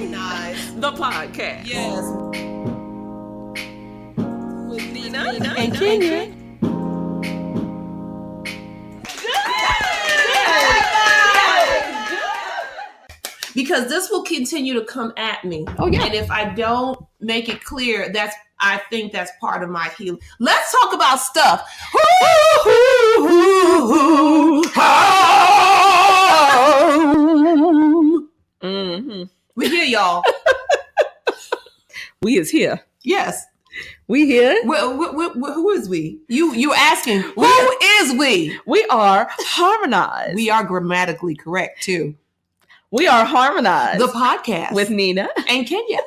Harmonize. The podcast. Yes. With Nina and Kenya. Because this will continue to come at me. Oh, yeah. And if I don't make it clear, I think that's part of my healing. Let's talk about stuff. Mm-hmm. We here, y'all. We is here. Yes. We here. Who is we? You asking, who is we? We are harmonized. We are grammatically correct, too. We are harmonized. The podcast. With Nina and Kenya.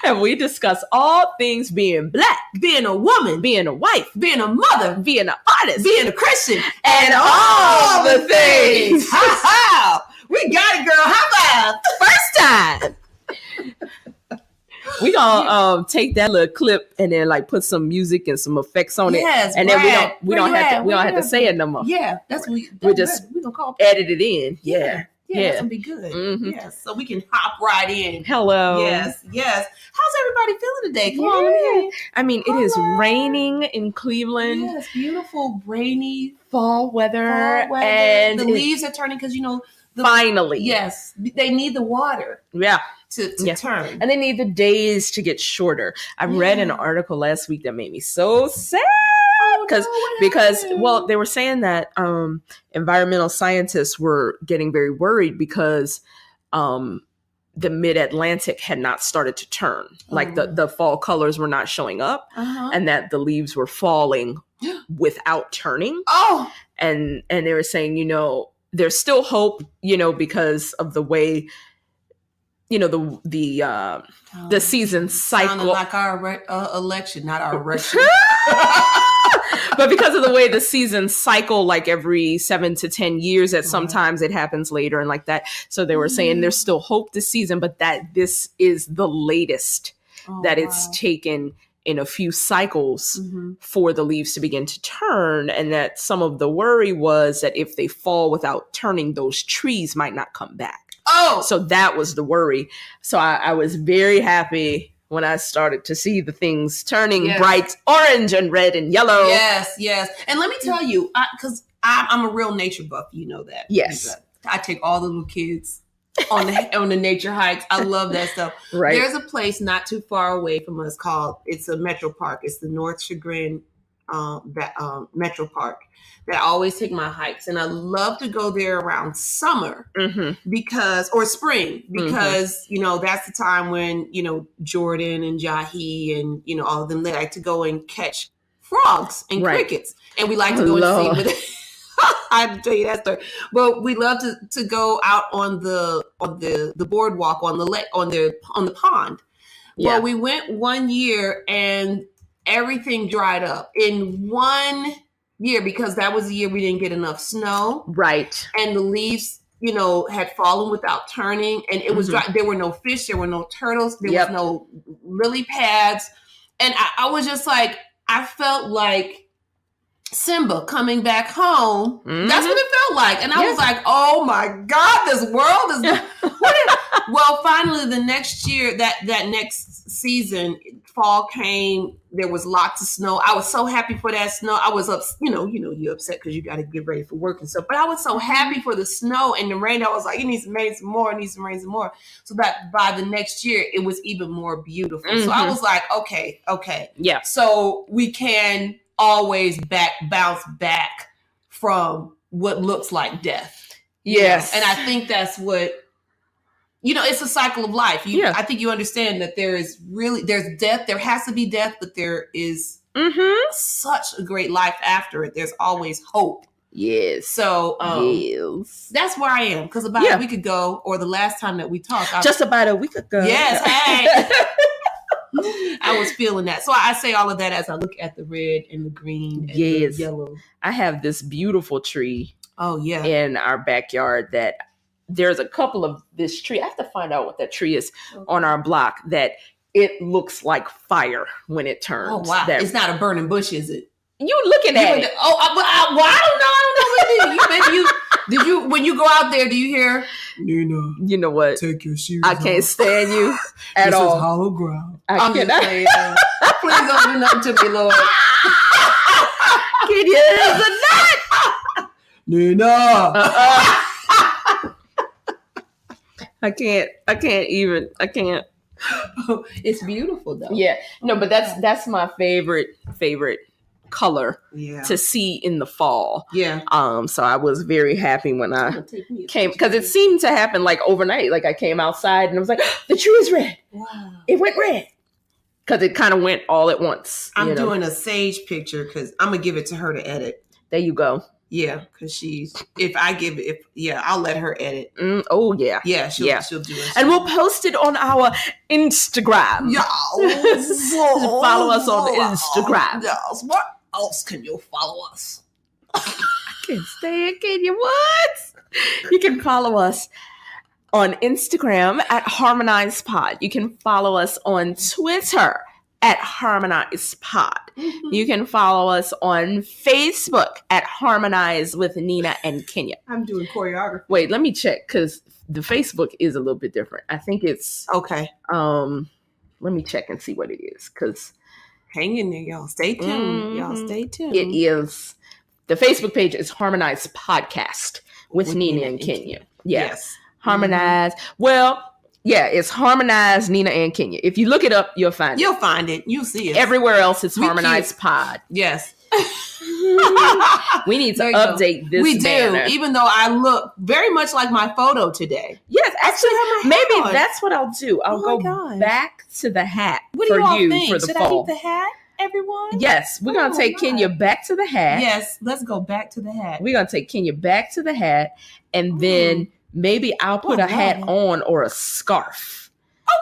And we discuss all things being black, being a woman, being a wife, being a mother, being an artist, being a Christian, and all the things. Ha ha! We got it, girl. How about first time? We gonna take that little clip and then like put some music and some effects on it. Yes, and Brad, then we don't have to say it no more. Yeah, that's what we just gonna call edit it in. Yeah, that's gonna be good. Mm-hmm. Yes, so we can hop right in. Hello. Yes. How's everybody feeling today? Come on, let me hear it. I mean, it is raining in Cleveland. Yes, beautiful rainy fall weather, and the leaves are turning because finally. Yes, they need the water. Yeah. To turn. And they need the days to get shorter. I read an article last week that made me so sad. Because they were saying that environmental scientists were getting very worried because the mid-Atlantic had not started to turn. Like the fall colors were not showing up and that the leaves were falling without turning. Oh. And they were saying, there's still hope, because of the way the season cycle, like our election, not our election. But because of the way the seasons cycle, like every 7 to 10 years, that sometimes it happens later and like that. So they were saying there's still hope this season, but that this is the latest it's taken in a few cycles for the leaves to begin to turn. And that some of the worry was that if they fall without turning, those trees might not come back. Oh, so that was the worry. So I was very happy when I started to see the things turning bright orange and red and yellow. Yes. And let me tell you, because I'm a real nature buff, you know that. Yes. I take all the little kids on the nature hikes. I love that stuff. Right. There's a place not too far away from us it's a metro park. It's the North Chagrin metro park that I always take my hikes, and I love to go there around summer or spring because that's the time when Jordan and Jahi and all of them, they like to go and catch frogs and crickets, and we like to go and see. But I have to tell you that story. But we love to go out on the boardwalk on the lake on the pond. Yeah. Well, we went one year and everything dried up in 1 year because that was the year we didn't get enough snow. Right. And the leaves, had fallen without turning, and it was dry. There were no fish. There were no turtles. There was no lily pads. And I was just like, I felt like Simba coming back home. That's what it felt like. And I was like, oh my God, this world is... Well, finally, the next year, that next season, fall came. There was lots of snow. I was so happy for that snow. I was up, you're upset because you got to get ready for work and stuff. But I was so happy for the snow and the rain. I was like, it needs to rain some more. It needs to rain some more. So that by the next year, it was even more beautiful. So I was like, okay. Yeah. So we can always bounce back from what looks like death. Yes. And I think that's what... it's a cycle of life. I think you understand that there's death. There has to be death, but there is such a great life after it. There's always hope. Yes. So that's where I am. Because about a week ago, or the last time that we talked. Just about a week ago. Yes. Hey. I was feeling that. So I say all of that as I look at the red and the green and the yellow. I have this beautiful tree. Oh, yeah. In our backyard that... There's a couple of this tree. I have to find out what that tree is on our block that it looks like fire when it turns. Oh, wow. It's not a burning bush, is it? You looking at it. I don't know. I don't know what it is. Did you, when you go out there, do you hear Nina, You know what? take your shoes I can't stand you at this all. is hollow ground. I I'm just cannot. playing. Please don't do nothing to me, Lord. Kenya is a nut. Nina! I can't. It's beautiful though. Yeah. No, but that's my favorite color Yeah. to see in the fall. Yeah. So I was very happy when I Gonna take me a came, picture. because it seemed to happen like overnight. Like I came outside and I was like, the tree is red. Wow. It went red. Because it kind of went all at once. I'm doing a sage picture because I'm gonna give it to her to edit. There you go. Yeah, because I'll let her edit. Oh yeah. Yeah, she'll do it. And we'll post it on our Instagram. Yeah. Follow us on Instagram. Yes. What else can you follow us? I can't stand it. Can you what? You can follow us on Instagram at Harmonize Pod. You can follow us on Twitter at Harmonize Pod. Mm-hmm. You can follow us on Facebook at Harmonize with Nina and Kenya. I'm doing choreography. Wait, let me check, because the Facebook is a little bit different. I think it's Okay. let me check and see what it is, because Hang in there, y'all. Stay tuned. Y'all stay tuned. it is, the Facebook page is Harmonize Podcast with Nina and Kenya. Yes. Harmonize. Well, yeah, it's Harmonize Nina and Kenya. If you look it up, you'll find You'll find it. You'll see it. Everywhere else, it's We Harmonize cute. Pod. Yes. We need to There you go. update this. We banner. do, even though I look very much like my photo today. Yes, actually, have my hat maybe on. that's what I'll do. I'll Oh my go gosh. back to the hat What for do you all you think? for the Should fall. I keep the hat, everyone? Yes, we're gonna Oh take my Kenya God. back to the hat. Yes, let's go back to the hat. We're gonna take Kenya back to the hat, and then maybe I'll put Oh, a hat wow. on or a scarf.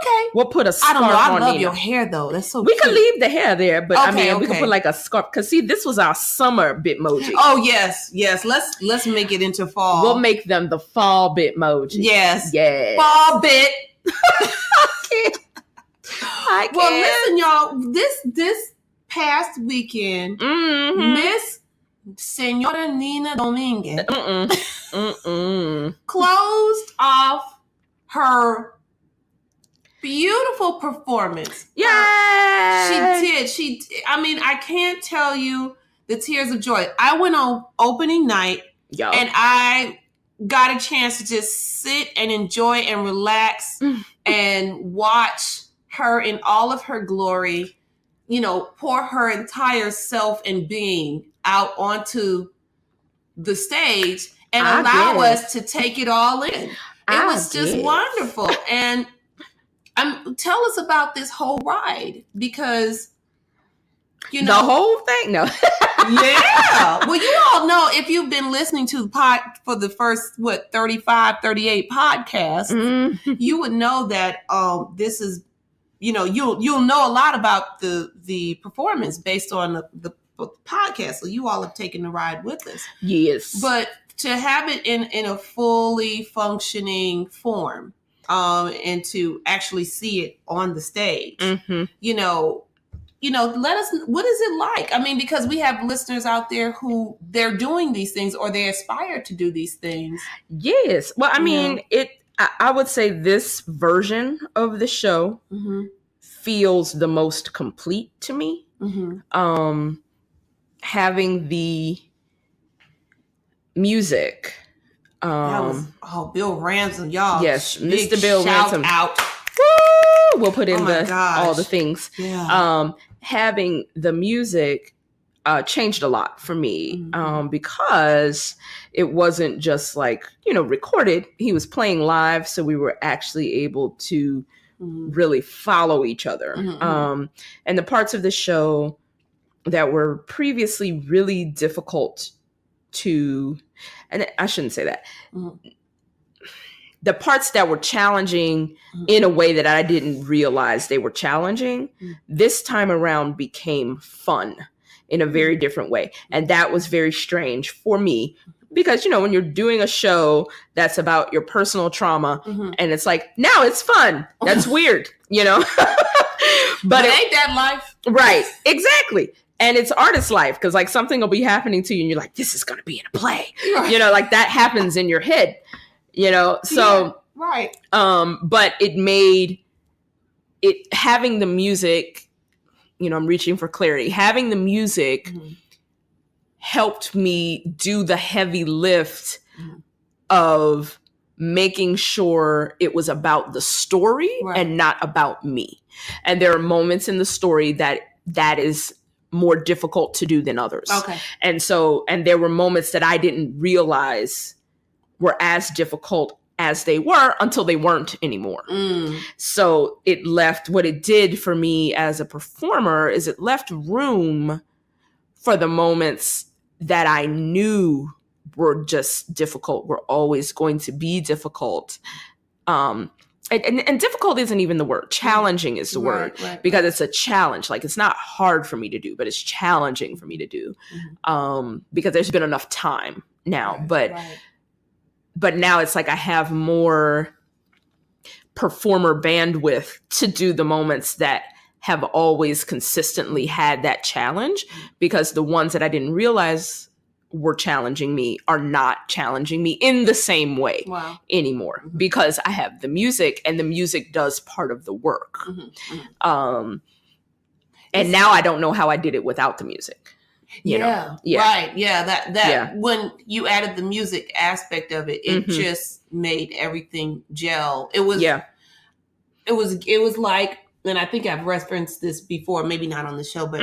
Okay. We'll put a I scarf don't know. I on love Nina. your hair though. That's so We cute. can leave the hair there, but I Okay, mean, we can okay. put like a scarf. Cause see, this was our summer Bitmoji. Oh yes, yes. Let's make it into fall. We'll make them the fall Bitmoji. yes. Yes. Fall bit. I Well, can't. listen, y'all. This past weekend, Mhm. Miss Senora Nina Dominguez Mm-mm. Mm-mm. closed off her beautiful performance. Yay! She did. I mean, I can't tell you the tears of joy. I went on opening night Yo. and I got a chance to just sit and enjoy and relax and watch her in all of her glory, pour her entire self and being out onto the stage and I allow get it. us to take it all in. It I was just get it. wonderful. And tell us about this whole ride, because the whole thing? No. yeah. Well, you all know, if you've been listening to the pod for the first 35, 38 podcasts, Mhm. you would know that this is, you'll know a lot about the performance based on the podcast. So you all have taken the ride with us. Yes. But to have it in a fully functioning form, and to actually see it on the stage, Mhm. let us, what is it like? I mean, because we have listeners out there who they're doing these things or they aspire to do these things. Yes. Well, I mean, I would say this version of the show Mm-hmm. feels the most complete to me. Mm-hmm. Having the music. That was Bill Ransom, y'all. Yes, Big Mr. Bill shout Ransom. out. Woo! We'll put in Oh my gosh. all the things. Yeah. Having the music changed a lot for me, Mhm. because it wasn't just like, recorded. He was playing live, so we were actually able to Mhm. really follow each other. Mhm. And the parts of the show that were previously really difficult to, and I shouldn't say that. Mhm. The parts that were challenging Mhm. in a way that I didn't realize they were challenging, Mhm. this time around became fun in a very different way. And that was very strange for me, because, when you're doing a show that's about your personal trauma, Mhm. and it's like, now it's fun. That's weird, But ain't that life? right, exactly. And it's artist life, because like something will be happening to you and you're like, this is going to be in a play. Like that happens in your head, you know, so, right. But it made it, having the music, you know, I'm reaching for clarity, having the music helped me do the heavy lift of making sure it was about the story and not about me. And there are moments in the story that is more difficult to do than others. Okay. And so, and there were moments that I didn't realize were as difficult as they were until they weren't anymore. So it left, what it did for me as a performer is it left room for the moments that I knew were just difficult, were always going to be difficult. And difficult isn't even the word. Challenging is the word, because it's a challenge. Like, it's not hard for me to do, but it's challenging for me to do, because there's been enough time now. But now it's like I have more performer bandwidth to do the moments that have always consistently had that challenge, because the ones that I didn't realize were challenging me are not challenging me in the same way anymore, because I have the music, and the music does part of the work. And now I don't know how I did it without the music. You know? Right. Yeah. That when you added the music aspect of it, it just made everything gel. It was like, and I think I've referenced this before, maybe not on the show, but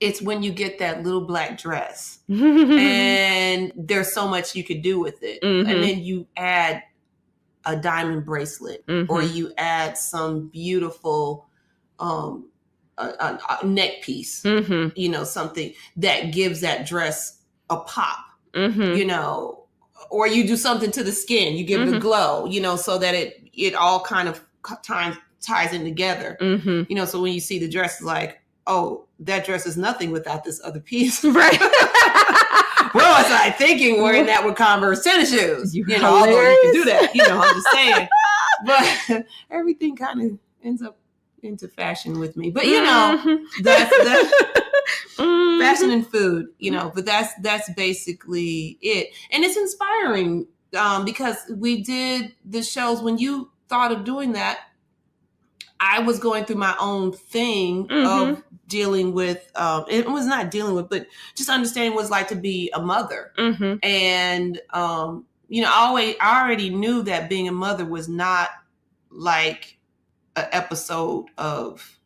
it's when you get that little black dress and there's so much you could do with it. And then you add a diamond bracelet, or you add some beautiful a neck piece, you know, something that gives that dress a pop, you know, or you do something to the skin, you give it a glow, you know, so that it all kind of ties in together, you know, so when you see the dress, it's like, oh, that dress is nothing without this other piece. Right. What was I thinking wearing that with Converse tennis shoes? You know, although you can do that, you know, I'm just saying. But everything kind of ends up into fashion with me. But, you know, that's fashion and food, you know, but that's basically it. And it's inspiring because we did the shows when you thought of doing that. I was going through my own thing of dealing with, it was not dealing with, but just understanding what it's like to be a mother. And, you know, I already knew that being a mother was not like an episode of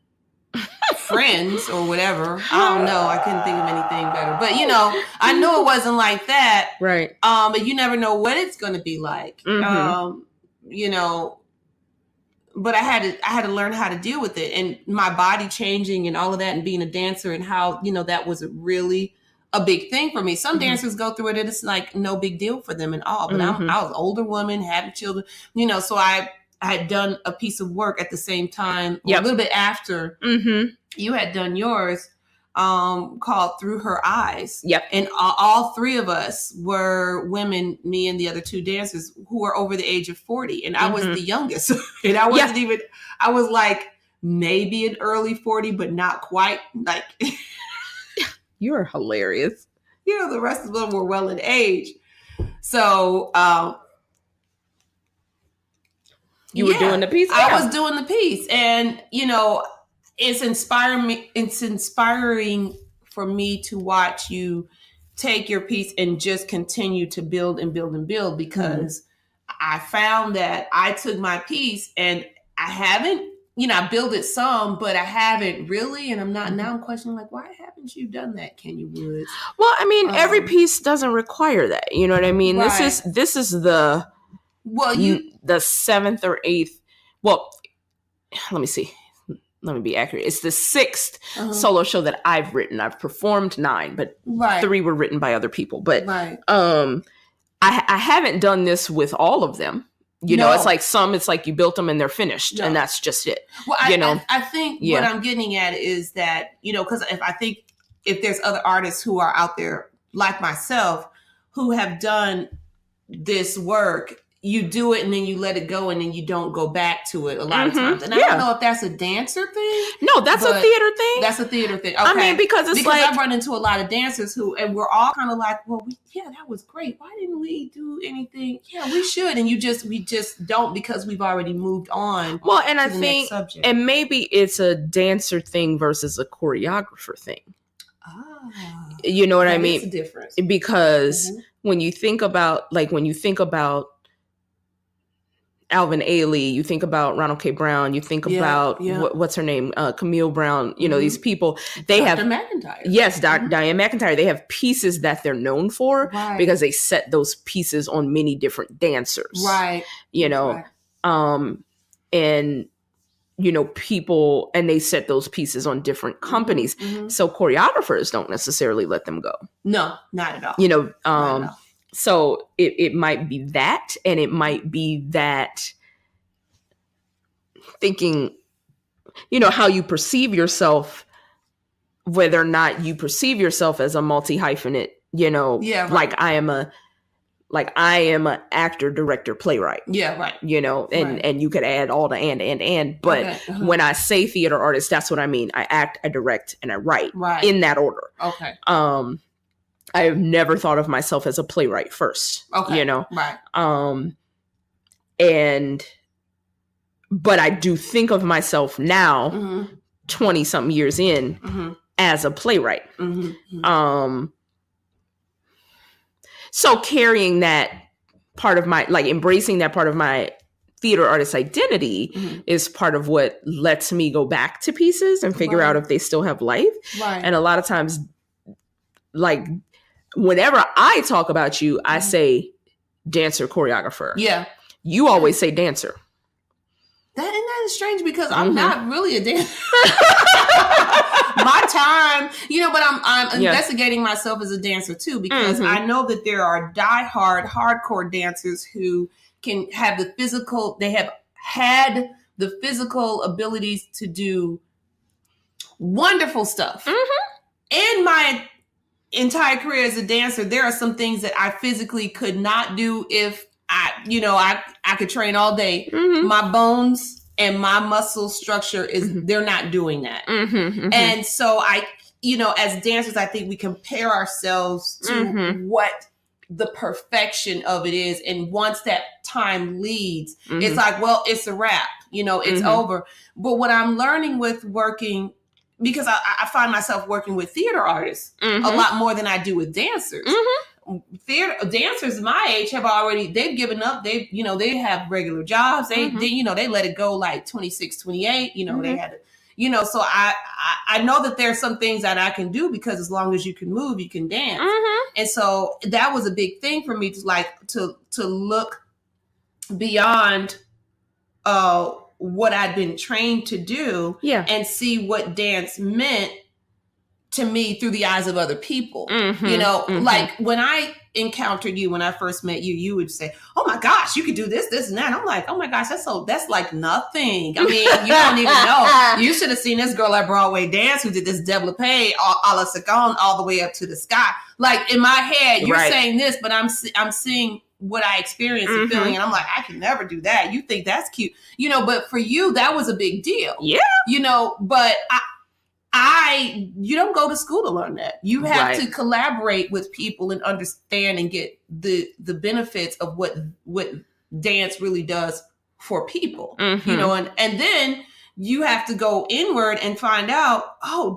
Friends or whatever. I don't know. I couldn't think of anything better. But, you know, I knew it wasn't like that. Right. But you never know what it's going to be like. You know, but I had to learn how to deal with it, and my body changing and all of that, and being a dancer, and how, you know, that was really a big thing for me. Some dancers go through it and it's like no big deal for them at all. But I was an older woman, having children, you know, so I had done a piece of work at the same time, a little bit after you had done yours, called Through Her Eyes. And all three of us were women, me and the other two dancers, who were over the age of 40. And I was the youngest. And I wasn't even, I was like maybe an early 40, but not quite. Like, you're hilarious. You know, the rest of them were well in age. So, you were doing the piece? I was doing the piece. And, you know, it's inspiring for me to watch you take your piece and just continue to build and build and build, because I found that I took my piece and I haven't, you know, I built it some, but I haven't really. And I'm not, now I'm questioning, like, why haven't you done that, Kenya Woods? Well, I mean, every piece doesn't require that. You know what I mean? This is the, the seventh or eighth. Well, let me see. Let me be accurate. It's the sixth solo show that I've written. I've performed 9, but 3 were written by other people. But I haven't done this with all of them. You know, it's like some, it's like you built them and they're finished, and that's just it. Well, I think what I'm getting at is that, you know, because if there's other artists who are out there like myself who have done this work, you do it and then you let it go and then you don't go back to it a lot of Mhm. times. And I Yeah. don't know if that's a dancer thing. No, that's a But theater thing. That's a theater thing. Okay. I mean, because it's like I've run into a lot of dancers and we're all kind of like, well, that was great. Why didn't we do anything? Yeah, we should. And we just don't because we've already moved on. Well, and to I the think, next subject. and maybe it's a dancer thing versus a choreographer thing. You know what I mean? It's a difference. Because when you think about Alvin Ailey, you think about Ronald K. Brown, you think about what's her name, Camille Brown. You know, these people, they Dr. have McIntyre. Yes, Diane McIntyre. They have pieces that they're known for because they set those pieces on many different dancers. Right. You know, and you know, people, and they set those pieces on different companies. So choreographers don't necessarily let them go. No, not at all. You know, so it might be that, and it might be that thinking, you know, how you perceive yourself, whether or not you perceive yourself as a multi-hyphenate, you know, like I am a actor, director, playwright. Yeah, right. You know, and you could add all the and. But when I say theater artist, that's what I mean. I act, I direct, and I write in that order. Okay. I have never thought of myself as a playwright first. Okay. You know? Right. But I do think of myself now, 20 something years in, as a playwright. So carrying that part of my, like embracing that part of my theater artist identity is part of what lets me go back to pieces and figure out if they still have life. Right. And a lot of times, like whenever I talk about you, I say dancer, choreographer. Yeah. You always say dancer. That is strange because I'm not really a dancer. My time, you know, but I'm investigating myself as a dancer too, because I know that there are diehard, hardcore dancers who can have the physical, they have had the physical abilities to do wonderful stuff. In my entire career as a dancer, there are some things that I physically could not do if I could train all day. My bones and my muscle structure they're not doing that. And so as dancers, I think we compare ourselves to what the perfection of it is. And once that time leads, it's like, well, it's a wrap, it's over. But what I'm learning with working, because I find myself working with theater artists a lot more than I do with dancers. Theater dancers my age they've given up. They have regular jobs. They let it go like 26, 28, they had to, so I know that there's some things that I can do because as long as you can move, you can dance. And so that was a big thing for me to look beyond, what I'd been trained to do and see what dance meant to me through the eyes of other people. Like when I encountered you, when I first met you, you would say, oh my gosh, you could do this, this, and that. And I'm like, oh my gosh, that's like nothing. I mean, you don't even know. You should have seen this girl at Broadway dance who did this développé a la Sagon all the way up to the sky. Like in my head, you're saying this, but I'm seeing what I experienced and feeling. And I'm like, I can never do that. You think that's cute, but for you, that was a big deal. Yeah. But you don't go to school to learn that. You have to collaborate with people and understand and get the benefits of what dance really does for people, and then you have to go inward and find out,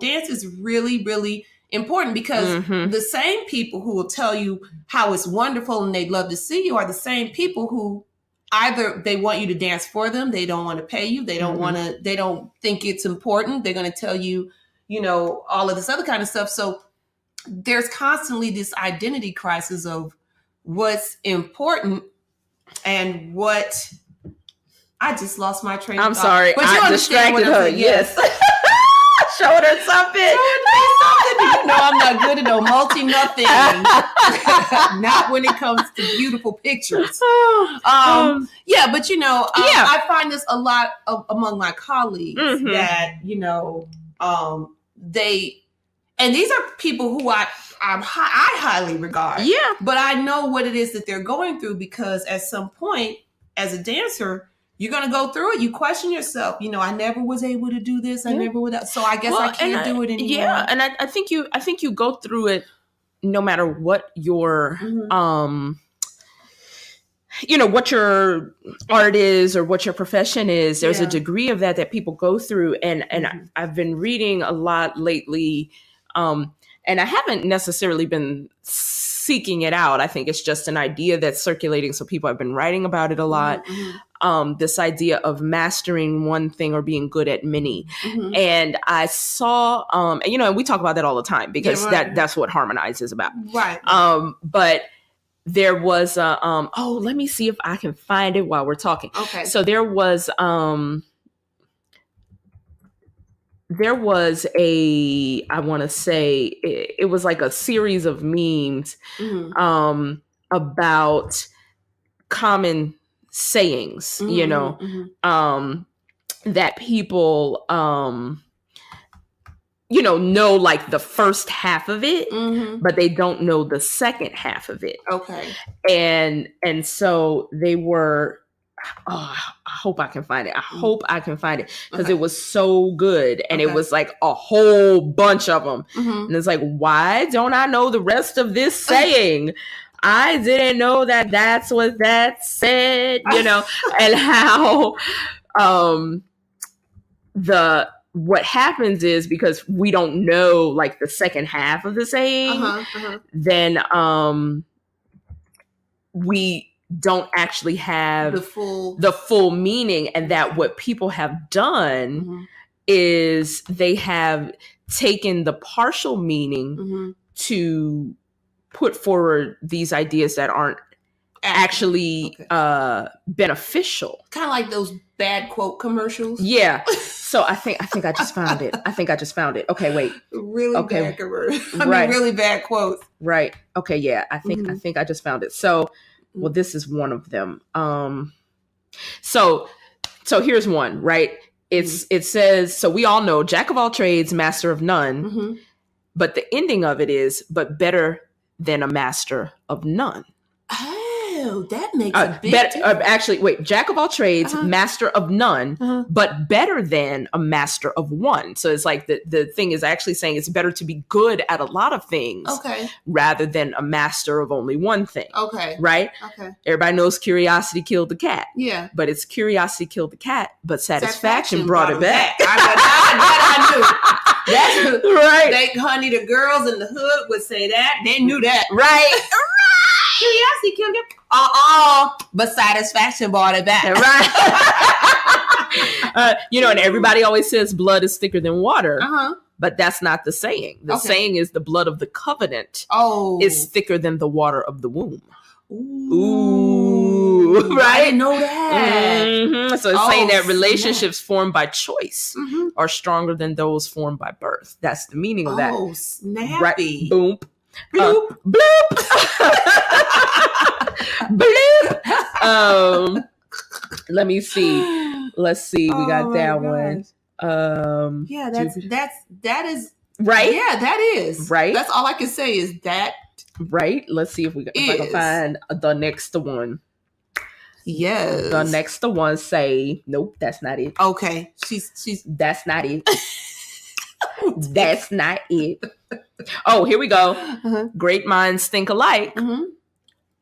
dance is really, really important because the same people who will tell you how it's wonderful and they'd love to see you are the same people who either they want you to dance for them, they don't want to pay you, they don't think it's important, they're going to tell you, all of this other kind of stuff. So there's constantly this identity crisis of what's important and what. I just lost my train of thought. I'm sorry. But I distracted her. Yes. Showed her something. I'm not good at no multi-nothing. Not when it comes to beautiful pictures. But I find this a lot among my colleagues that, And these are people who I highly regard. Yeah. But I know what it is that they're going through, because at some point, as a dancer, you're going to go through it. You question yourself. You know, I never was able to do this. I never would. So I guess I can't do it anymore. Yeah, and I think you go through it no matter what your you know, what your art is or what your profession is. There's a degree of that people go through, and I've been reading a lot lately, and I haven't necessarily been seeking it out. I think it's just an idea that's circulating, so people have been writing about it a lot. This idea of mastering one thing or being good at many. And I saw, and, you know, and we talk about that all the time, because that's what Harmonize is about. Right. But there was let me see if I can find it while we're talking. Okay. So there was a, I want to say it was like a series of memes about common sayings, you know, that people, you know like the first half of it, but they don't know the second half of it. Okay. And so they were, I hope I can find it. I hope I can find it, because it was so good. And it was like a whole bunch of them. And it's like, why don't I know the rest of this saying? I didn't know that that's what that said, you know, and how what happens is, because we don't know like the second half of the saying, then we don't actually have the full meaning. And that what people have done is they have taken the partial meaning to put forward these ideas that aren't actually beneficial. Kind of like those bad quote commercials. Yeah. So I think I just found it. Okay, wait. Really bad commercials. I mean, really bad quotes. Right. Okay, yeah. I think I just found it. So, well, this is one of them. So here's one, right? It says, so we all know Jack of all trades, master of none. But the ending of it is, but better than a master of none. Oh, that makes a big difference. Actually, wait, Jack of all trades, master of none, but better than a master of one. So it's like the thing is actually saying it's better to be good at a lot of things, rather than a master of only one thing. Okay. Right? Okay. Everybody knows curiosity killed the cat. Yeah. But it's curiosity killed the cat, but satisfaction brought it back. I knew. That's right. Honey, the girls in the hood would say that. They knew that. Right. Curiosity killed him. But satisfaction brought it back. Right. You know, and everybody always says blood is thicker than water. But that's not the saying. The saying is the blood of the covenant is thicker than the water of the womb. Ooh, right? I didn't know that. So it's saying that relationships formed by choice are stronger than those formed by birth. That's the meaning of that. Oh, snappy. Right? Boom. Bloop. Bloop. Bloop. Let me see. Let's see. We got that one. Yeah, that is right. Yeah, that is right. That's all I can say is that. Right. Let's see if I can find the next one. Yes. The next one say, nope, that's not it. Okay. She's that's not it. That's not it. Oh, here we go. Great minds think alike,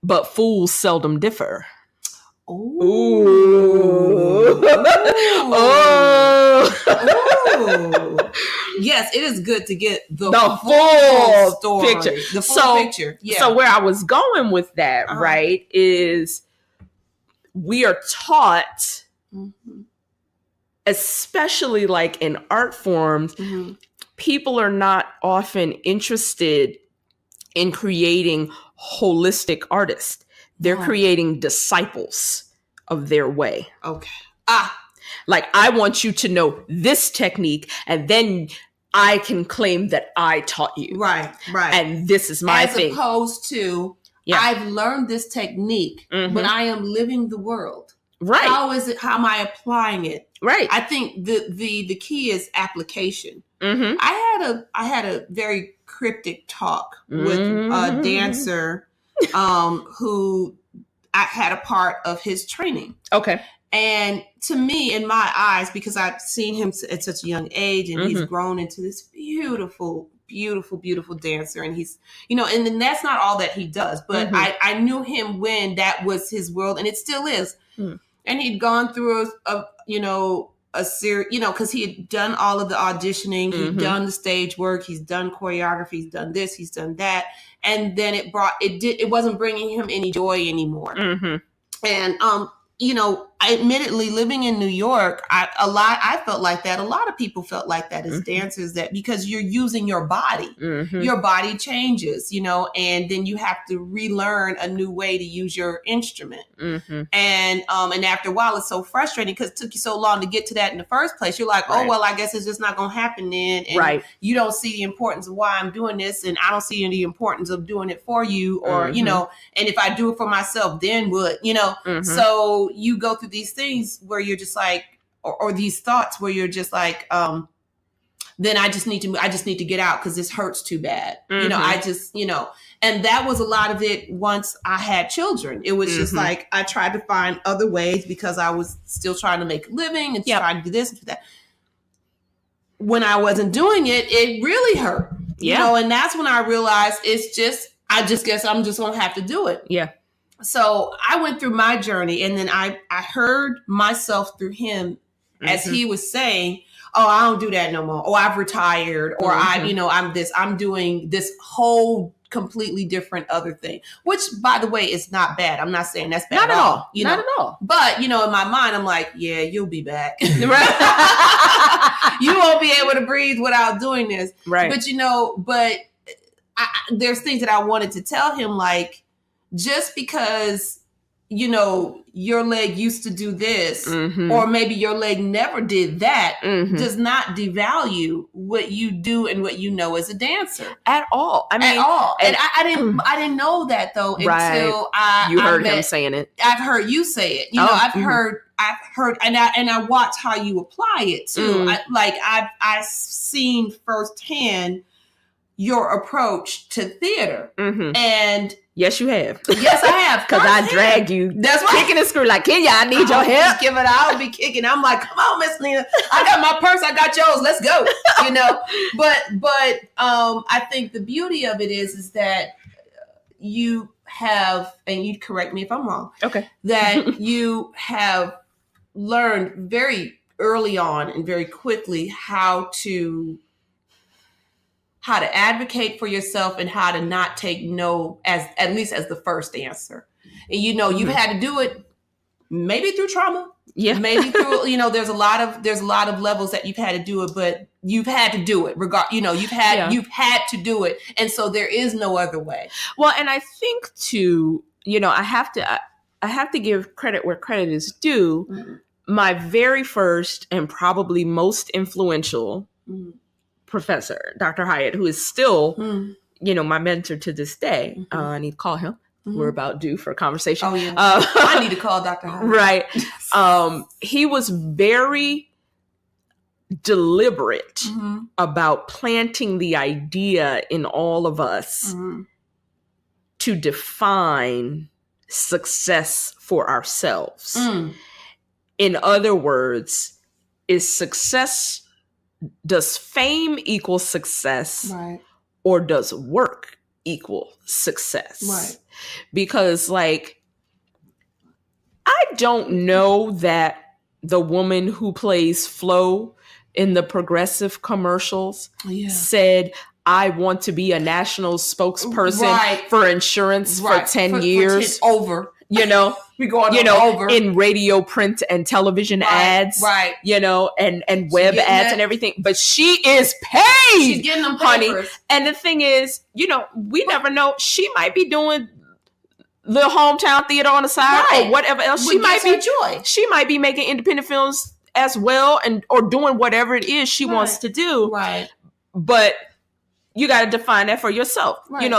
but fools seldom differ. Ooh. Ooh. Oh. Yes, it is good to get the full story, picture. The full picture. Yeah. So where I was going with that, right, is we are taught, especially like in art forms, people are not often interested in creating holistic artists. They're creating disciples of their way. Okay. Like I want you to know this technique, and then I can claim that I taught you. Right, right. And this is my thing. As opposed to, I've learned this technique, but I am living the world. Right. How is it? How am I applying it? Right. I think the key is application. Mm-hmm. I had a very cryptic talk with a dancer who I had a part of his training. Okay. And to me, in my eyes, because I've seen him at such a young age, and he's grown into this beautiful, beautiful, beautiful dancer. And he's, and then that's not all that he does. But I knew him when that was his world, and it still is. And he'd gone through a series, because he had done all of the auditioning, he'd done the stage work, he's done choreography, he's done this, he's done that. And then it wasn't bringing him any joy anymore. And, admittedly, living in New York, I felt like that. A lot of people felt like that as dancers, that because you're using your body, your body changes, and then you have to relearn a new way to use your instrument. And after a while, it's so frustrating because it took you so long to get to that in the first place. You're like, oh, well, I guess it's just not going to happen then. And you don't see the importance of why I'm doing this. And I don't see any importance of doing it for you, or, and if I do it for myself, then what, So you go through these things where you're just like, or these thoughts where you're just like, then I just need to get out because this hurts too bad. And that was a lot of it once I had children. It was just like, I tried to find other ways because I was still trying to make a living and trying to do this and do that. When I wasn't doing it, it really hurt. And that's when I realized I just guess I'm just going to have to do it. Yeah. So I went through my journey, and then I heard myself through him as he was saying, oh, I don't do that no more. Oh, I've retired, or I'm doing this whole completely different other thing, which, by the way, is not bad. I'm not saying that's bad not at all. Not at all. But, in my mind, I'm like, yeah, you'll be back. You won't be able to breathe without doing this. Right. But, there's things that I wanted to tell him, like, just because, your leg used to do this, or maybe your leg never did that, does not devalue what you do and what you know as a dancer at all. I mean, at all. And I didn't know that though until you heard him saying it. I've heard you say it. I've heard, and I watch how you apply it too. I've seen firsthand your approach to theater, and yes, you have. Yes, I have. Because I dragged you. That's right. Kicking and screw like, Kenya, I need your help. I'll be kicking. I'm like, come on, Miss Lena. I got my purse. I got yours. Let's go. But I think the beauty of it is that you have, and you correct me if I'm wrong. Okay. That you have learned very early on and very quickly how to advocate for yourself and how to not take no at least as the first answer. And you've had to do it maybe through trauma. Yeah. Maybe through, there's a lot of levels that you've had to do it, but you've had to do it. You've had to do it. And so there is no other way. Well, and I think too, I have to give credit where credit is due. My very first and probably most influential professor, Dr. Hyatt, who is still, my mentor to this day. I need to call him. We're about due for a conversation. Oh, yeah. I need to call Dr. Hyatt. Right. He was very deliberate about planting the idea in all of us to define success for ourselves. In other words, does fame equal success, right, or does work equal success? Right. Because I don't know that the woman who plays Flo in the Progressive commercials said, I want to be a national spokesperson for insurance for 10 years. Over. We going over in radio, print, and television ads, right? And web ads and everything. But she is paid. She's getting them papers. Honey. And the thing is, we never know. She might be doing little hometown theater on the side or whatever else. She might be joy. She might be making independent films as well, or doing whatever it is she wants to do. Right. But you got to define that for yourself. Right.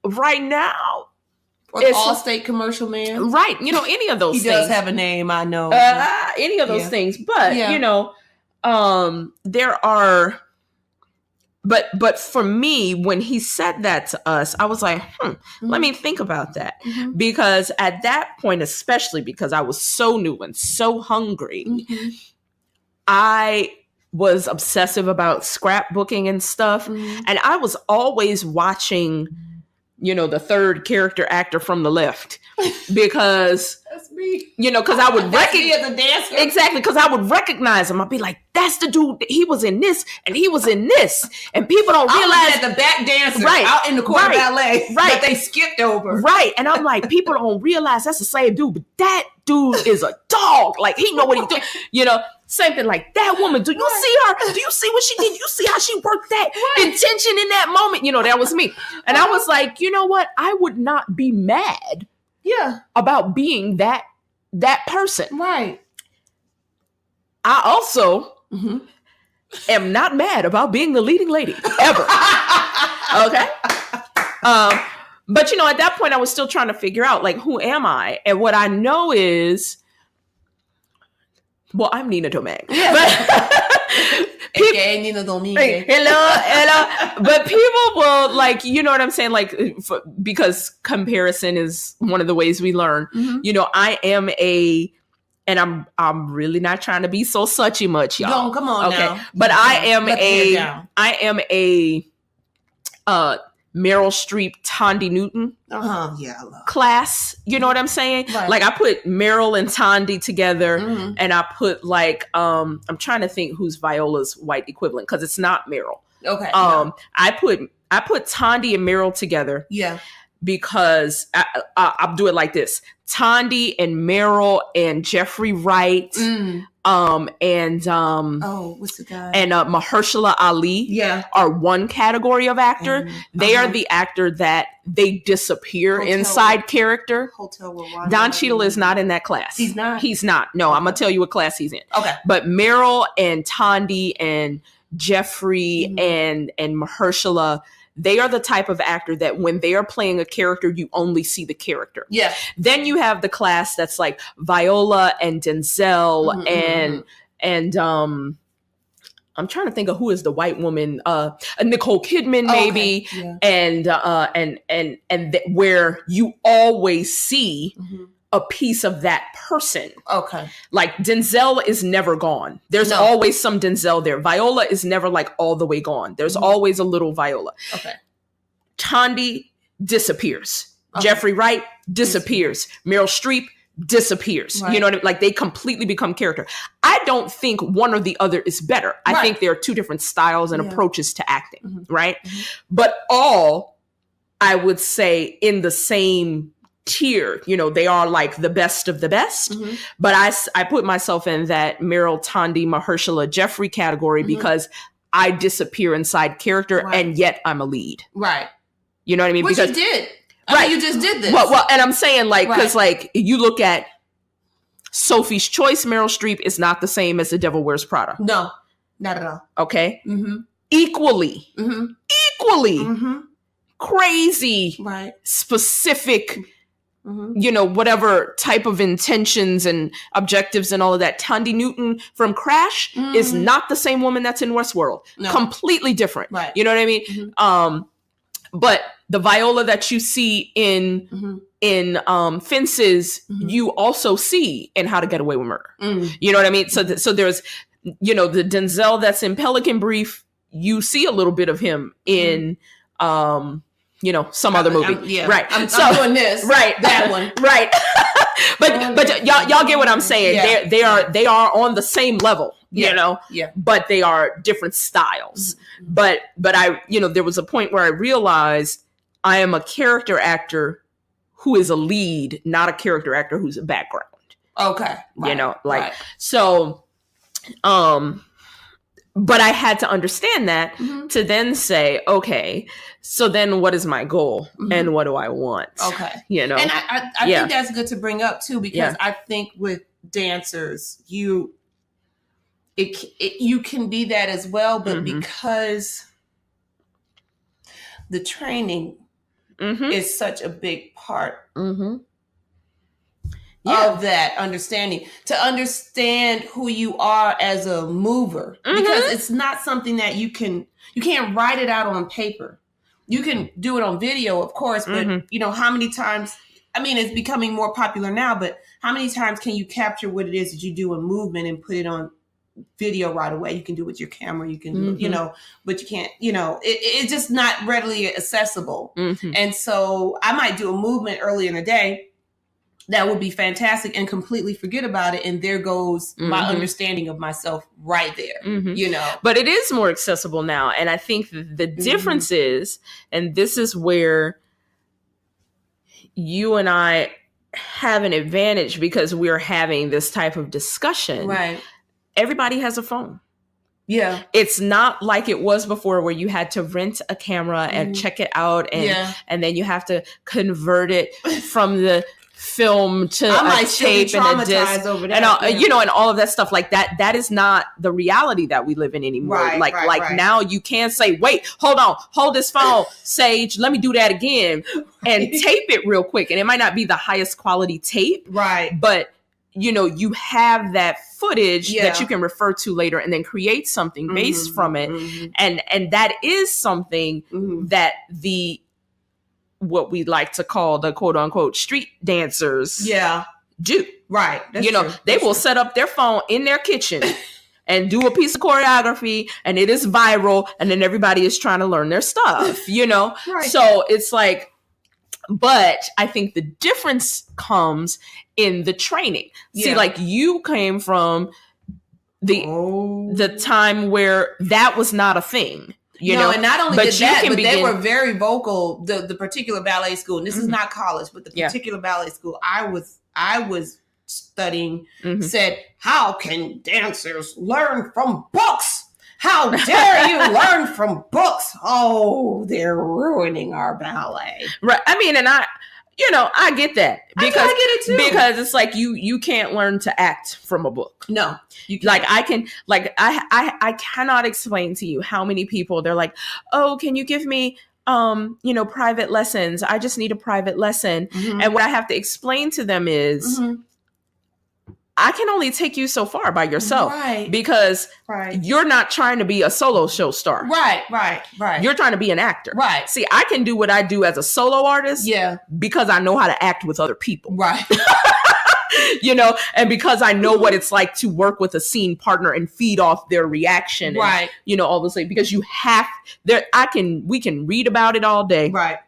Right now, Or the Allstate commercial man. Right. You know, any of those he things. He does have a name, I know. Any of those things. But, you know, there are... But for me, when he said that to us, I was like, let me think about that. Because at that point, especially because I was so new and so hungry, I was obsessive about scrapbooking and stuff. And I was always watching, you know, the third character actor from the left. Because... That's me. You know, because I would recognize as a dancer. Exactly, because I would recognize him. I'd be like, "That's the dude. He was in this, and he was in this." And people don't realize the back dancer out in the corner ballet, right? That they skipped over, right? And I'm like, people don't realize that's the same dude, but that dude is a dog. Like he know what he's doing. You know, same thing. Like that woman. Do you see her? Do you see what she did? You see how she worked that intention in that moment? You know, that was me. And I was like, you know what? I would not be mad. About being that person. Right. I also am not mad about being the leading lady ever. Okay. But you know, at that point I was still trying to figure out like, who am I? And what I know is, well, I'm Nina Domingue. AKA Nina Domingue. Hello. But people will like, you know what I'm saying? Like, because comparison is one of the ways we learn. You know, I am and I'm really not trying to be so suchy much, y'all. No, come on now. But I am a Meryl Streep, Thandie Newton class. You know what I'm saying? Right. Like I put Meryl and Thandie together, and I put like I'm trying to think who's Viola's white equivalent because it's not Meryl. Okay. I put Thandie and Meryl together. Yeah. Because I'll do it like this: Thandie and Meryl and Jeffrey Wright, what's the guy? And Mahershala Ali, are one category of actor. They are the actor that they disappear inside character. Don Cheadle is not in that class. He's not. He's not. No, I'm gonna tell you what class he's in. Okay. But Meryl and Thandie and Jeffrey and Mahershala. They are the type of actor that when they are playing a character, you only see the character. Yeah. Then you have the class that's like Viola and Denzel and I'm trying to think of who is the white woman, Nicole Kidman maybe, and where you always see a piece of that person. Okay. Like Denzel is never gone. There's always some Denzel there. Viola is never like all the way gone. There's always a little Viola. Okay. Thandie disappears. Jeffrey Wright disappears. Meryl Streep disappears. Right. You know what I mean? Like they completely become character. I don't think one or the other is better. I think there are two different styles and approaches to acting. Right. But all, I would say, in the same tier, you know, they are like the best of the best. But I put myself in that Meryl, Thandie, Mahershala, Jeffrey category because I disappear inside character and yet I'm a lead. Right. You know what I mean? Which you did. I mean, you just did this. Well, and I'm saying like, because like you look at Sophie's Choice, Meryl Streep is not the same as The Devil Wears Prada. No, not at all. Okay. Equally crazy, specific, you know, whatever type of intentions and objectives and all of that. Thandie Newton from Crash is not the same woman that's in Westworld. No. Completely different. Right. You know what I mean? But the Viola that you see in Fences, you also see in How to Get Away with Murder. You know what I mean? So there's, you know, the Denzel that's in Pelican Brief, you see a little bit of him in, you know, some other movie. Right. I'm doing this. Right. That one. Right. but y'all get what I'm saying. Yeah. They are on the same level, you know, but they are different styles. But I, you know, there was a point where I realized I am a character actor who is a lead, not a character actor who's a background. Okay. Right. You know, like, so, but I had to understand that to then say, okay, so then what is my goal and what do I want? Okay. You know, and I think that's good to bring up too, because I think with dancers, you can be that as well, but because the training is such a big part Yeah. of that understanding, to understand who you are as a mover, because it's not something that you can't write it out on paper. You can do it on video, of course, but you know, how many times, I mean, it's becoming more popular now, but how many times can you capture what it is that you do in movement and put it on video right away? You can do it with your camera, you can do, you know, but you can't, you know, it's just not readily accessible. And so I might do a movement early in the day that would be fantastic and completely forget about it. And there goes my understanding of myself right there, you know. But it is more accessible now. And I think the difference is, and this is where you and I have an advantage because we're having this type of discussion. Right. Everybody has a phone. Yeah. It's not like it was before where you had to rent a camera and check it out and then you have to convert it from the film to a tape and a disc over that, and all, you know, and all of that stuff like that. That is not the reality that we live in anymore. Right, now you can't say, wait, hold this phone, Sage, let me do that again and tape it real quick. And it might not be the highest quality tape, right? But you know, you have that footage that you can refer to later and then create something based from it. And that is something that what we like to call the quote unquote street dancers do. Right. That's true. They will set up their phone in their kitchen and do a piece of choreography and it is viral and then everybody is trying to learn their stuff, you know? Right. So it's like, but I think the difference comes in the training. See, like you came from the time where that was not a thing. You know, and not only did that, but they were very vocal. The particular ballet school, and this is not college, but the particular ballet school I was studying said, "How can dancers learn from books? How dare you learn from books? Oh, they're ruining our ballet." Right. I mean, and I get that because I get it too. Because it's like you can't learn to act from a book. No, you can't. Like I can, like I cannot explain to you how many people they're like, oh, can you give me private lessons? I just need a private lesson. And what I have to explain to them is I can only take you so far by yourself, right? Because you're not trying to be a solo show star. Right. You're trying to be an actor. Right. See, I can do what I do as a solo artist because I know how to act with other people. Right. And because I know what it's like to work with a scene partner and feed off their reaction. Right. And, all this, like, because we can read about it all day. Right.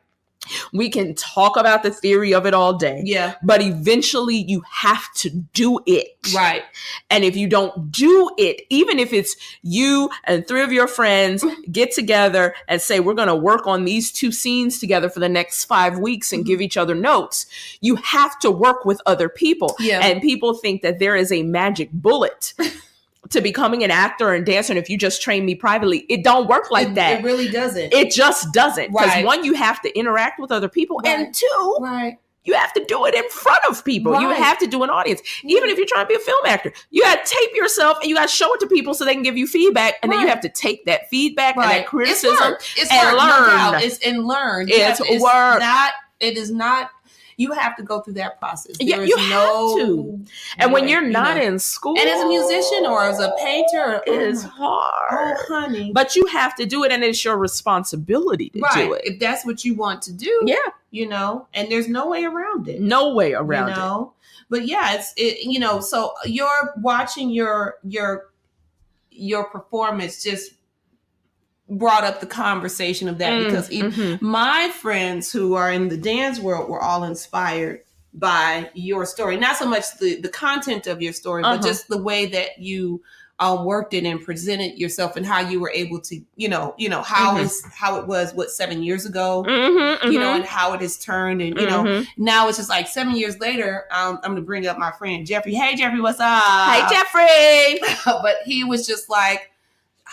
We can talk about the theory of it all day. Yeah. But eventually you have to do it. Right. And if you don't do it, even if it's you and 3 of your friends get together and say, we're going to work on these 2 scenes together for the next 5 weeks and give each other notes, you have to work with other people. Yeah. And people think that there is a magic bullet to becoming an actor and dancer. And if you just train me privately, it don't work like that. It really doesn't. It just doesn't. Because 1, you have to interact with other people. Right. And 2, you have to do it in front of people. Right. You have to do an audience. Even if you're trying to be a film actor, you got to tape yourself and you got to show it to people so they can give you feedback. And then you have to take that feedback and that criticism and learn. It's work. It is not. You have to go through that process. Yeah, you have to. And when you're not in school. And as a musician or as a painter. It is hard. Oh, honey. But you have to do it and it's your responsibility to do it. If that's what you want to do. Yeah. And there's no way around it. No way around it. But yeah, so you're watching your performance just brought up the conversation of that because my friends who are in the dance world were all inspired by your story. Not so much the content of your story, but just the way that you worked it and presented yourself and how you were able to, how it was 7 years ago, and how it has turned. And, now it's just like 7 years later, I'm going to bring up my friend Jeffrey. Hey, Jeffrey, what's up? Hey, Jeffrey. But he was just like,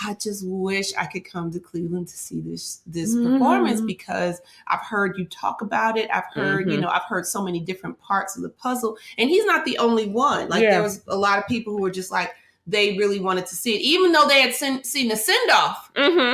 I just wish I could come to Cleveland to see this performance because I've heard you talk about it. I've heard, I've heard so many different parts of the puzzle, and he's not the only one. Like there was a lot of people who were just like, they really wanted to see it, even though they had seen the send-off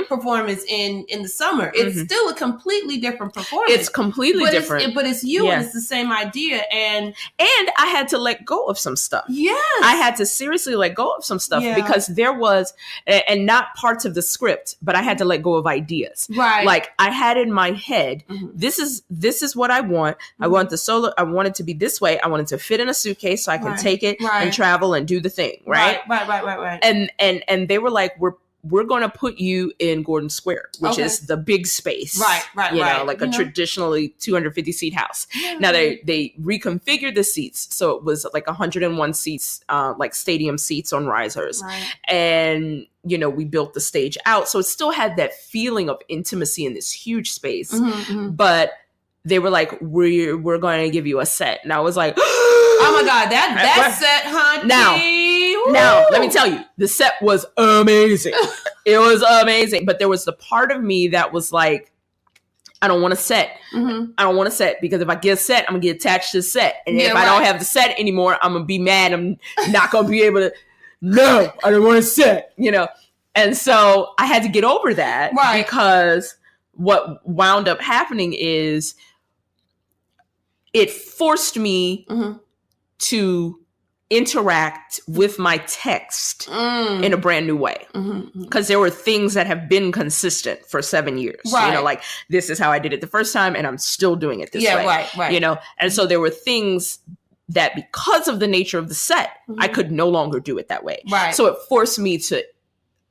performance in the summer. It's still a completely different performance. It's completely different. But it's you, and it's the same idea. And I had to let go of some stuff. Yes. I had to seriously let go of some stuff because there was, and not parts of the script, but I had to let go of ideas. Right. Like I had in my head, this is what I want. I want the solo. I want it to be this way. I want it to fit in a suitcase so I can take it and travel and do the thing. Right. And they were like, we're going to put you in Gordon Square, which is the big space. Right. You know, like a traditionally 250 seat house. Yeah. Now they reconfigured the seats. So it was like 101 seats, like stadium seats on risers. Right. And, you know, we built the stage out. So it still had that feeling of intimacy in this huge space. But they were like, we're going to give you a set. And I was like, oh my God, that set, honey. Now, let me tell you, the set was amazing. It was amazing. But there was the part of me that was like, I don't want a set. I don't want a set because if I get a set, I'm going to get attached to the set. And if I don't have the set anymore, I'm going to be mad. I'm not going to be able to, no, I don't want a set, you know. And so I had to get over that because what wound up happening is it forced me to interact with my text in a brand new way. Because there were things that have been consistent for 7 years. You know, like this is how I did it the first time and I'm still doing it this way. You know, and so there were things that because of the nature of the set, I could no longer do it that way. So it forced me to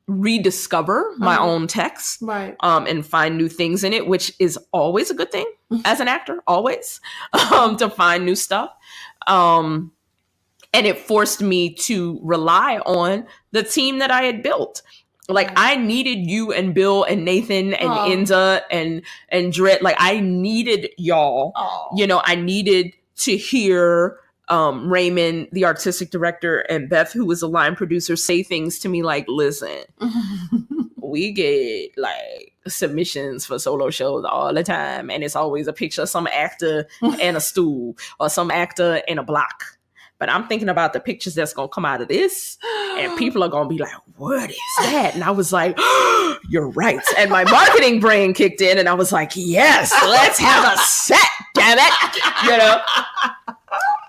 rediscover my own text and find new things in it, which is always a good thing as an actor, always, to find new stuff. And it forced me to rely on the team that I had built. Like I needed you and Bill and Nathan and Inda and Dret. Like I needed y'all. You know, I needed to hear Raymond, the artistic director, and Beth, who was a line producer, say things to me like, listen, we get like submissions for solo shows all the time. And it's always a picture of some actor and a stool or some actor and a block. But I'm thinking about the pictures that's going to come out of this. And people are going to be like, what is that? And I was like, oh, you're right. And my marketing brain kicked in. And I was like, yes, let's have a set, damn it.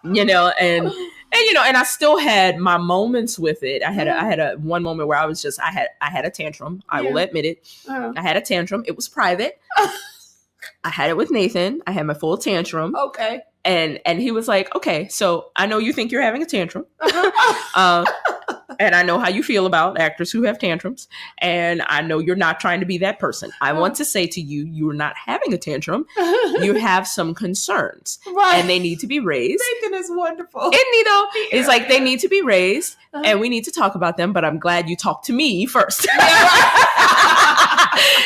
You know, and you know, and I still had my moments with it. I had a one moment where I was just, I had a tantrum. I will admit it. I had a tantrum. It was private. I had it with Nathan. I had my full tantrum. Okay. And he was like, okay, so I know you think you're having a tantrum. And I know how you feel about actors who have tantrums. And I know you're not trying to be that person. I want to say to you, you're not having a tantrum. You have some concerns. And they need to be raised. Nathan is wonderful. Isn't he though? It's like they need to be raised. And we need to talk about them. But I'm glad you talked to me first.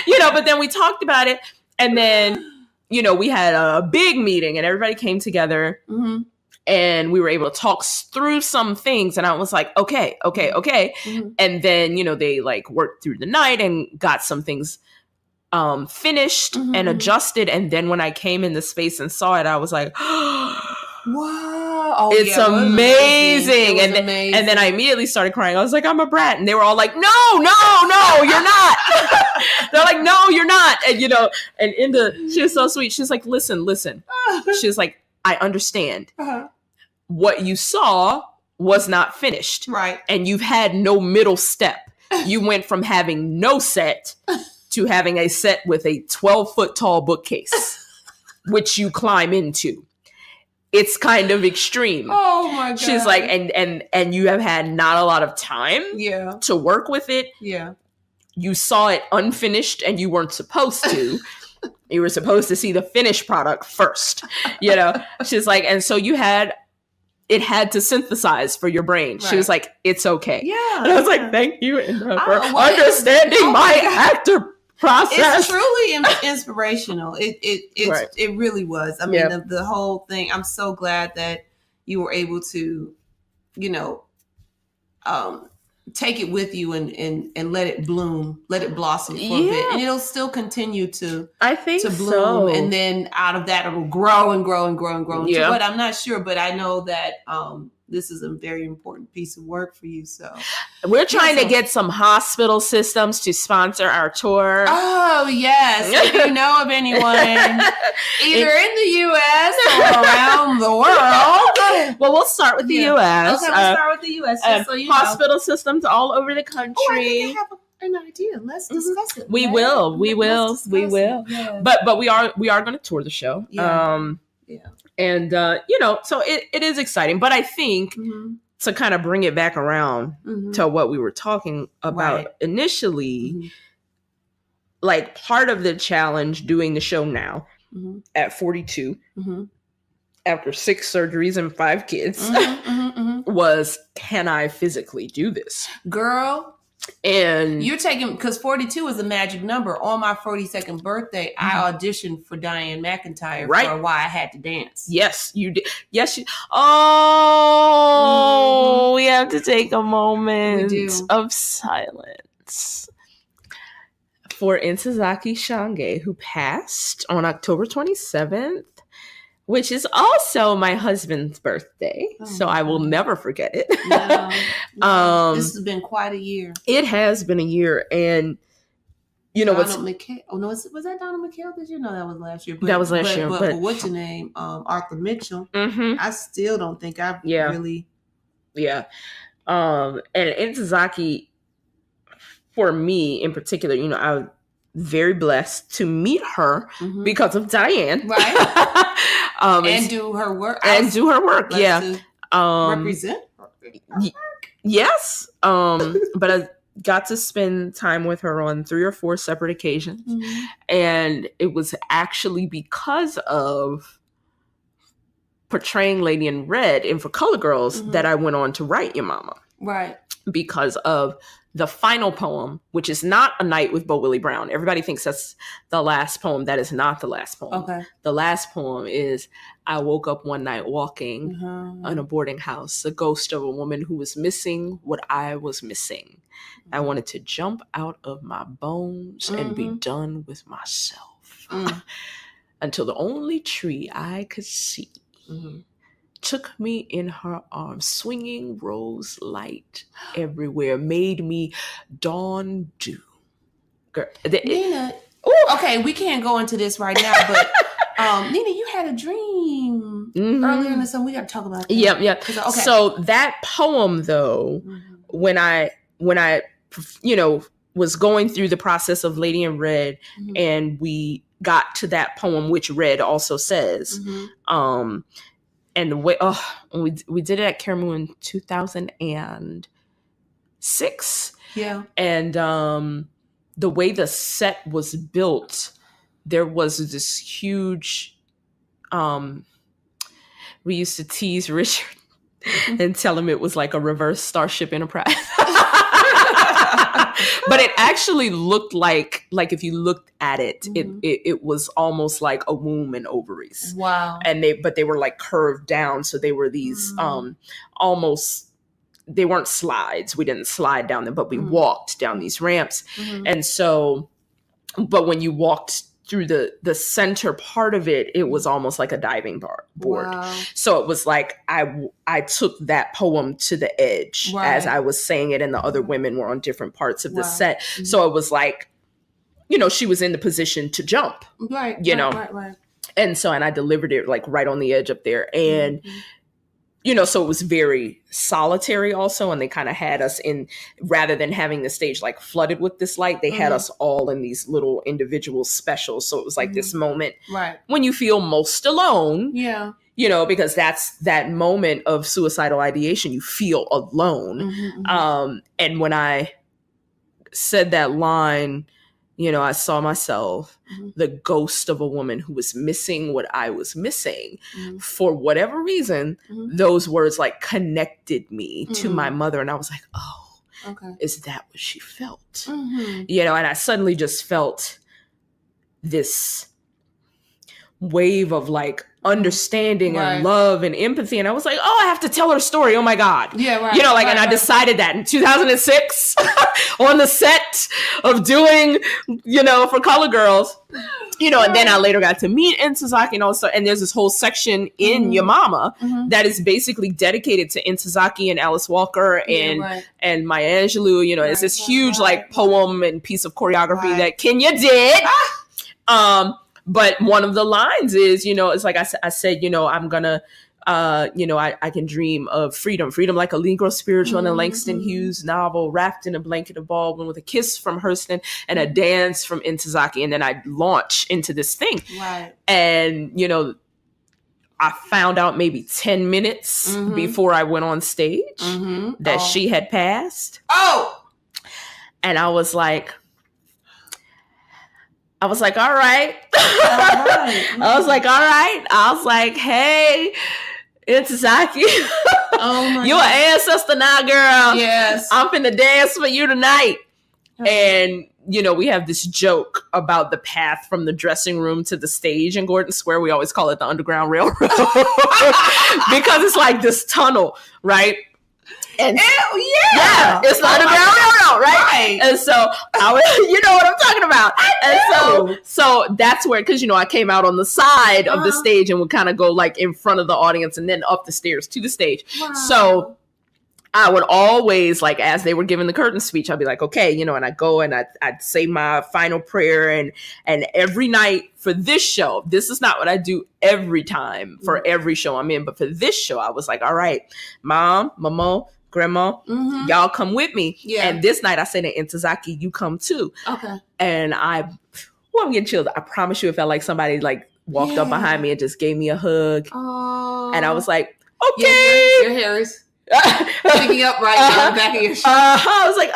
You know, but then we talked about it. And then, you know, we had a big meeting and everybody came together and we were able to talk through some things. And I was like, okay. And then, you know, they like worked through the night and got some things finished and adjusted. And then when I came in the space and saw it, I was like, wow, it's amazing. And then I immediately started crying. I was like, I'm a brat. And they were all like, no, you're not. They're like, no, you're not. And, you know, and she was so sweet. She's like, listen. She's like, I understand. What you saw was not finished. Right. And you've had no middle step. You went from having no set to having a set with a 12-foot tall bookcase, which you climb into. It's kind of extreme. Oh my God. She's like, and you have had not a lot of time to work with it. Yeah. You saw it unfinished and you weren't supposed to. You were supposed to see the finished product first. You know, she's like, and so it had to synthesize for your brain. Right. She was like, it's okay. Yeah. And I was like, thank you for understanding my actor process. It's truly inspirational. It really was. I mean, the whole thing. I'm so glad that you were able to, you know, take it with you and let it bloom, let it blossom for a bit, and it'll still continue to bloom. So. And then out of that, it'll grow and grow and grow and grow. Yeah. But I'm not sure. But I know that this is a very important piece of work for you. So we're trying to get some hospital systems to sponsor our tour. Oh, yes. If you know of anyone either in the U.S. or around the world. Well, we'll start with the U.S. Okay, we'll start with the U.S. Just so you hospital systems all over the country. Oh, I think I have an idea. Let's discuss it. We will. Yeah. But we are going to tour the show. Yeah. And so it is exciting. But I think to kind of bring it back around to what we were talking about initially, like part of the challenge doing the show now at 42, after 6 surgeries and 5 kids, was, can I physically do this? Girl. And you're taking, because 42 is a magic number. On my 42nd birthday, I auditioned for Diane McIntyre for Why I Had to Dance. Yes, you did. Yes, oh, we have to take a moment of silence for Ntozake Shange, who passed on October 27th, which is also my husband's birthday. So I will never forget it. No. This has been quite a year. It has been a year. And, Donald McHale. Oh, no, was that Donald McHale this year? No, that was last year. That was last year. But what's your name? Arthur Mitchell. I still don't think I've really. Yeah. And Ntozake, for me in particular, I was very blessed to meet her because of Diane. Right. And do her work. Yeah. Represent her. Yes. But I got to spend time with her on 3 or 4 separate occasions. And it was actually because of portraying Lady in Red in For Color Girls that I went on to write Your Mama. Right. Because of the final poem, which is not A Night with Bo Willie Brown. Everybody thinks that's the last poem. That is not the last poem. Okay. The last poem is, I woke up one night walking in a boarding house, a ghost of a woman who was missing what I was missing. I wanted to jump out of my bones and be done with myself. Until the only tree I could see took me in her arms, swinging rose light everywhere, made me dawn dew. Girl, Nina, okay, we can't go into this right now, but Nina, you had a dream earlier in the summer. We got to talk about that. Yeah. Okay. So that poem, though, when I was going through the process of Lady in Red, and we got to that poem, which Red also says, and the way, we did it at Karamu in 2006. Yeah. And the way the set was built, there was this huge, we used to tease Richard and tell him it was like a reverse Starship Enterprise. But it actually looked like if you looked at it, it was almost like a womb and ovaries. Wow. And they were like curved down. So they were these almost, they weren't slides. We didn't slide down them, but we walked down these ramps. And so, but when you walked through the center part of it, it was almost like a diving board. Wow. So it was like I took that poem to the edge as I was saying it, and the other women were on different parts of the set. So it was like, she was in the position to jump. Right. Right. And so, and I delivered it like right on the edge up there. And so it was very solitary also. And they kind of had us in, rather than having the stage like flooded with this light, they had us all in these little individual specials. So it was like this moment when you feel most alone. Yeah. Because that's that moment of suicidal ideation. You feel alone. And when I said that line, I saw myself, the ghost of a woman who was missing what I was missing. For whatever reason, those words like connected me to my mother. And I was like, oh, is that what she felt? And I suddenly just felt this wave of like understanding and love and empathy. And I was like, oh, I have to tell her story. Oh my God. Yeah, right. You know, like, and I decided that in 2006 on the set of doing, you know, for Color Girls, you know, and then I later got to meet Ntozake and also, and there's this whole section in Your Mama that is basically dedicated to Ntozake and Alice Walker and Maya Angelou. You know, it's this huge like poem and piece of choreography that Kenya did. But one of the lines is, you know, it's like I said, you know, I'm gonna, you know, I can dream of freedom like a Negro spiritual in a Langston Hughes novel, wrapped in a blanket of Baldwin, with a kiss from Hurston and a dance from Ntozake. And then I launch into this thing. Right. And, you know, I found out maybe 10 minutes before I went on stage that she had passed. Oh! And I was like, all right. I was like, all right. I was like, hey, Ntozake. You an ancestor now, girl. Yes. I'm finna dance for you tonight. And, you know, we have this joke about the path from the dressing room to the stage in Gordon Square. We always call it the Underground Railroad because it's like this tunnel, right? And yeah, it's the Underground Railroad, right? And so you know what I'm talking about. And so that's where, because, you know, I came out on the side of the stage and would kind of go like in front of the audience and then up the stairs to the stage. So I would always, like, as they were giving the curtain speech, I'd be like, okay, you know, and I'd go and I'd say my final prayer. And every night for this show, this is not what I do every time for every show I'm in, but for this show, I was like, all right, Mom, Mama, Grandma, y'all come with me. Yeah. And this night I said to Ntozake, you come too. Okay. And I'm getting chilled. I promise you, it felt like somebody like walked up behind me and just gave me a hug. And I was like, okay. Your hair is picking up right now the back of your shirt. I was like,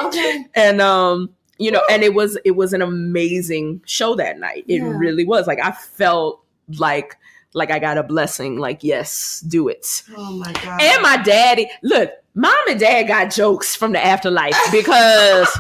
okay. Okay. And you know, and it was an amazing show that night. It really was. Like, I felt like I got a blessing, like, yes, do it. Oh my God. And my daddy, look, Mom and Dad got jokes from the afterlife because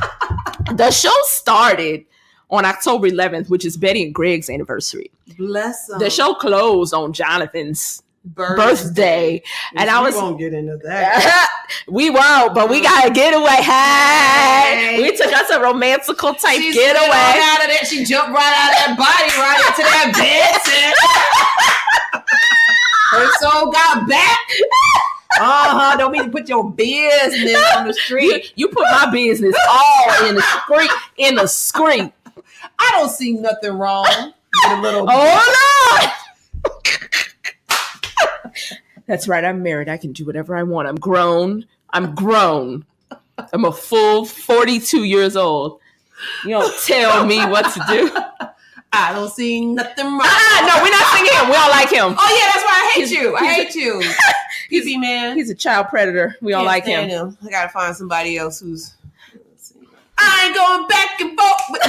the show started on October 11th, which is Betty and Greg's anniversary. Bless them. The show closed on Jonathan's birthday. And I was, we won't get into that. We won't, but we got a getaway. Hey, we took us a romantical type getaway. Out of that, she jumped right out of that body, right into that bed. Her soul got back. Don't mean to put your business on the street. You put my business all in the street. I don't see nothing wrong with a little. Oh Lord. That's right. I'm married. I can do whatever I want. I'm grown. I'm a full 42 years old. You don't tell me what to do. I don't see nothing wrong. No, we're not singing him. We all like him. Oh yeah, that's why I hate you. I hate you. PC man. He's a child predator. We all like him. I gotta find somebody else who's. I ain't going back and forth with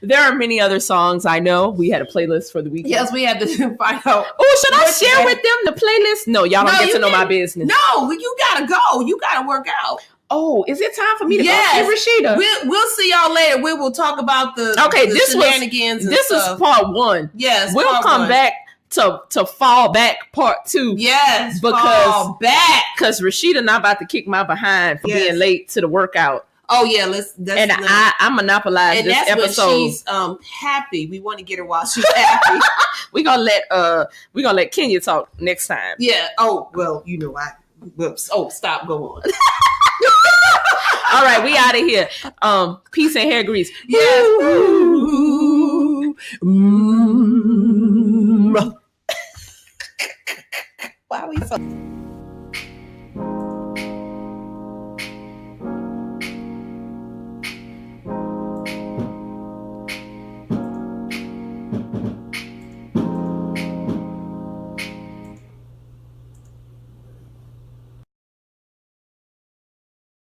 There are many other songs I know. We had a playlist for the weekend. Yes, we had to find out. Oh, should I share with them the playlist? No, y'all don't get to know my business. No, you gotta go. You gotta work out. Oh, is it time for me to go see Rashida? We'll see y'all later. We will talk about the shenanigans. This is part one. Yes, we'll come back to fall back part two. Yes, fall back because Rashida not about to kick my behind for being late to the workout. Oh yeah, I monopolize this episode. When she's happy. We want to get her while she's happy. we gonna let Kenya talk next time. Yeah. Oh well, you know I. Whoops. Oh, stop. Go on. All right, we out of here. Peace and hair grease. Yeah. Why are we so?